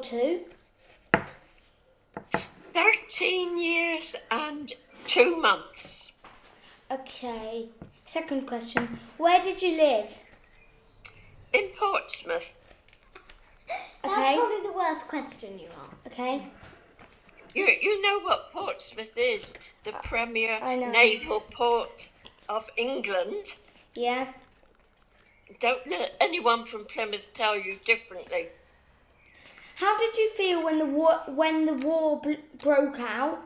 II? 13 years and 2 months. Okay. Second question. Where did you live? In Portsmouth. Okay. That's probably the worst question you asked. Okay. You know what Portsmouth is? The premier I know. naval port of England. Yeah. Don't let anyone from Plymouth tell you differently. How did you feel when the war broke out?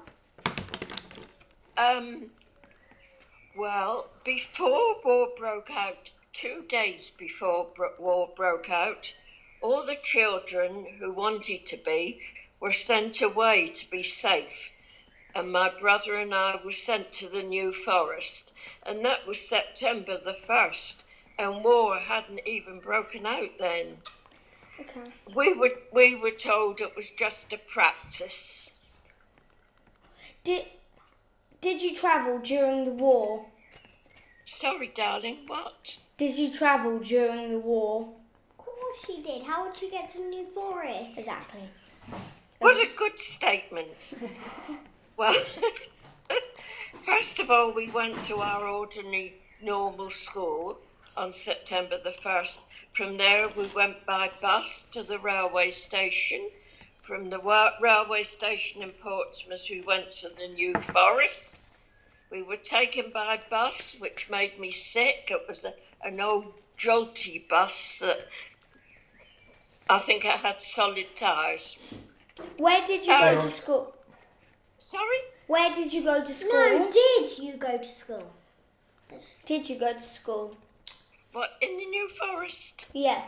Well, before war broke out, 2 days before war broke out, all the children who wanted to be were sent away to be safe. And my brother and I were sent to the New Forest. And that was September the 1st. And war hadn't even broken out then. Okay. We were told it was just a practice. Did you travel during the war? Sorry, darling, what? Did you travel during the war? Of course she did. How would she get to New Forest? Exactly. What a good statement. Well, first of all, we went to our ordinary normal school on September the 1st. From there, we went by bus to the railway station. From the railway station in Portsmouth, we went to the New Forest. We were taken by bus, which made me sick. It was an old jolty bus that I think it had solid tyres. Where did you go to school? Sorry? Where did you go to school? No, did you go to school? Did you go to school? What, in the New Forest? Yeah.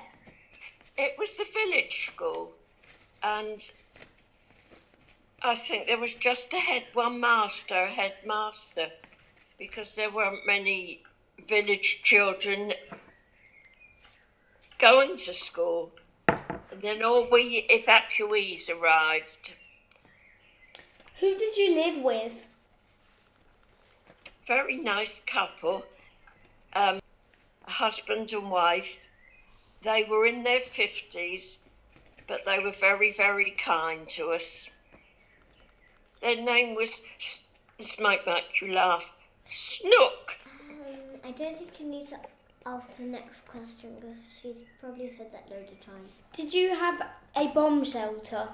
It was the village school. And I think there was just a headmaster, because there weren't many village children going to school. And then all we evacuees arrived. Who did you live with? Very nice couple, a husband and wife. They were in their 50s, but they were very, very kind to us. Their name was, this might make you laugh, Snook. I don't think you need to ask the next question because she's probably said that loads of times. Did you have a bomb shelter?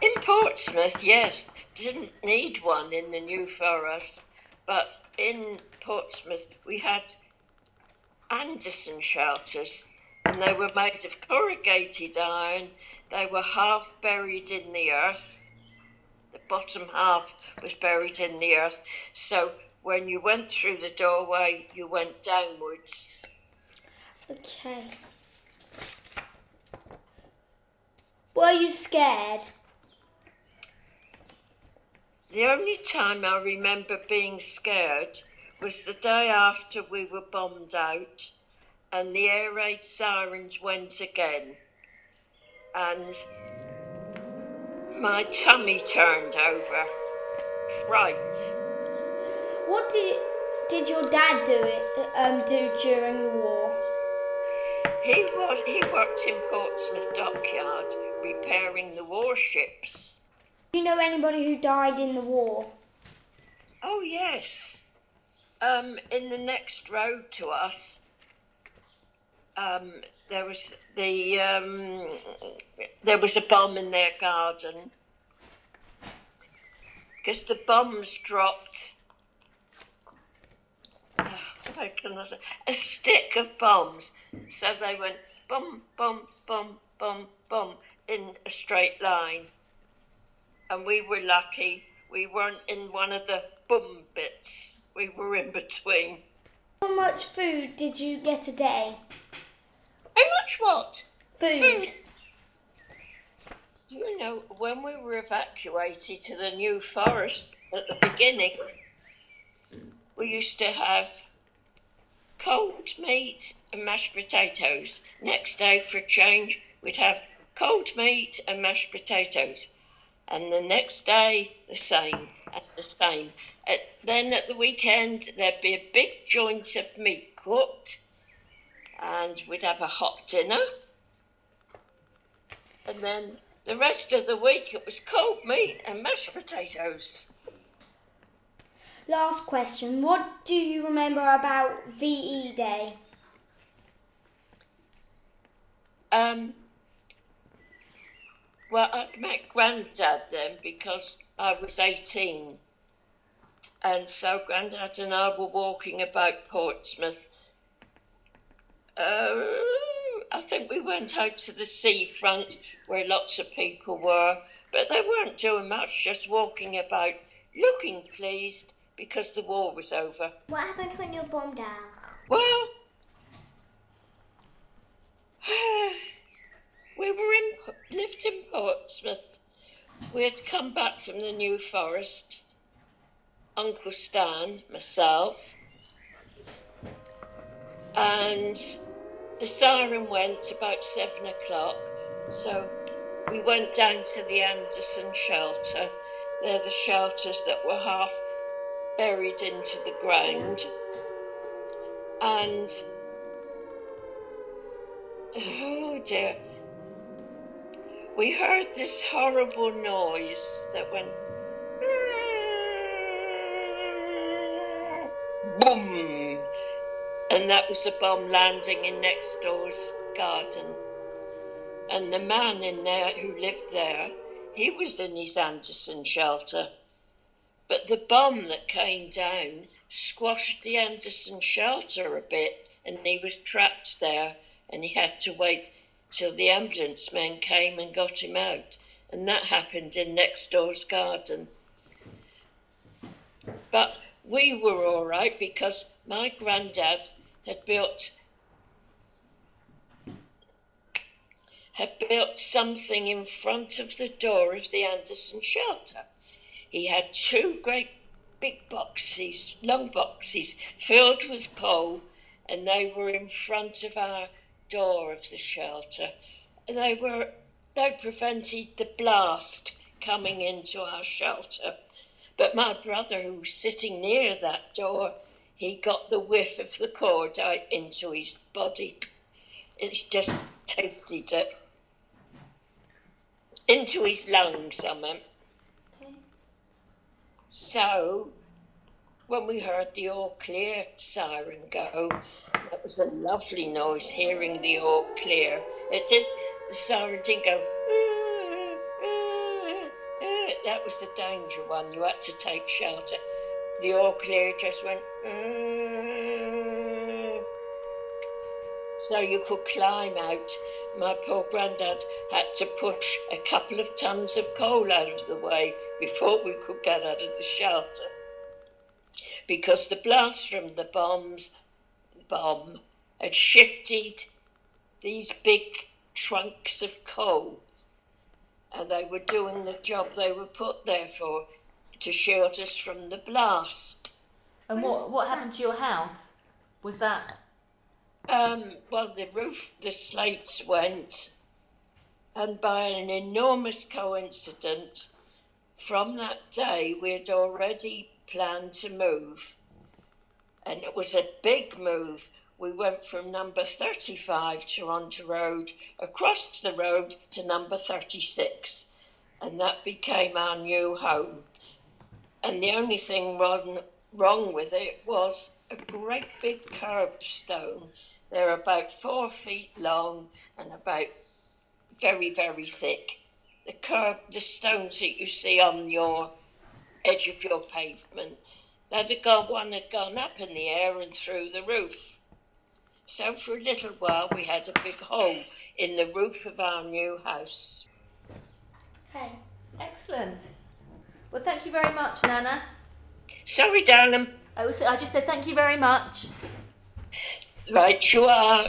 In Portsmouth, yes, didn't need one in the New Forest, but in Portsmouth we had Anderson shelters, and they were made of corrugated iron. They were half buried in the earth. The bottom half was buried in the earth, so when you went through the doorway, you went downwards. Okay. Were you scared? The only time I remember being scared was the day after we were bombed out and the air raid sirens went again. And my tummy turned over. Fright. What did your dad do during the war? He worked in Portsmouth dockyard repairing the warships. Do you know anybody who died in the war? Oh yes. In the next road to us, there was a bomb in their garden because the bombs dropped. How can I say? A stick of bombs. So they went bum, bum, bum, bum, bum in a straight line. And we were lucky we weren't in one of the boom bits. We were in between. How much food did you get a day? How much what? Food. You know, when we were evacuated to the New Forest at the beginning, we used to have cold meat and mashed potatoes. Next day, for a change, we'd have cold meat and mashed potatoes. And the next day, the same, and the same. Then at the weekend, there'd be a big joint of meat cooked, and we'd have a hot dinner. And then the rest of the week it was cold meat and mashed potatoes. Last question. What do you remember about VE Day? Well, I met Grandad then because I was 18. And so Grandad and I were walking about Portsmouth. I think we went out to the seafront where lots of people were, but they weren't doing much, just walking about, looking pleased because the war was over. What happened when you were bombed out? Well, we lived in Portsmouth. We had come back from the New Forest. Uncle Stan, myself, and the siren went about 7 o'clock. So we went down to the Anderson shelter. They're the shelters that were half buried into the ground. And oh dear, we heard this horrible noise that went boom, and that was a bomb landing in next door's garden. And the man in there who lived there, he was in his Anderson shelter. But the bomb that came down squashed the Anderson shelter a bit, and he was trapped there, and he had to wait till the ambulance men came and got him out. And that happened in next door's garden. But we were all right because my granddad had built something in front of the door of the Anderson shelter. He had two great big boxes, long boxes, filled with coal, and they were in front of our door of the shelter. They prevented the blast coming into our shelter. But my brother, who was sitting near that door, he got the whiff of the cord out into his body. It's just tasted it. Into his lungs, I meant. Okay. So, when we heard the all clear siren go, that was a lovely noise, hearing the all clear. The siren didn't go, that was the danger one. You had to take shelter. The all clear just went, so you could climb out. My poor granddad had to push a couple of tons of coal out of the way before we could get out of the shelter. Because the blast from the bomb had shifted these big trunks of coal, and they were doing the job they were put there for, to shield us from the blast. And what happened to your house? Was that... Well, the roof, the slates went, and by an enormous coincidence, from that day we had already planned to move, and it was a big move. We went from number 35 Toronto Road across the road to number 36, and that became our new home. And the only thing wrong with it was a great big curbstone. They're about 4 feet long and about very, very thick. The stones that you see on your edge of your pavement, one had gone up in the air and through the roof. So for a little while we had a big hole in the roof of our new house. Okay. Excellent. Well, thank you very much, Nana. Sorry, darling. I just said thank you very much. Right, you are.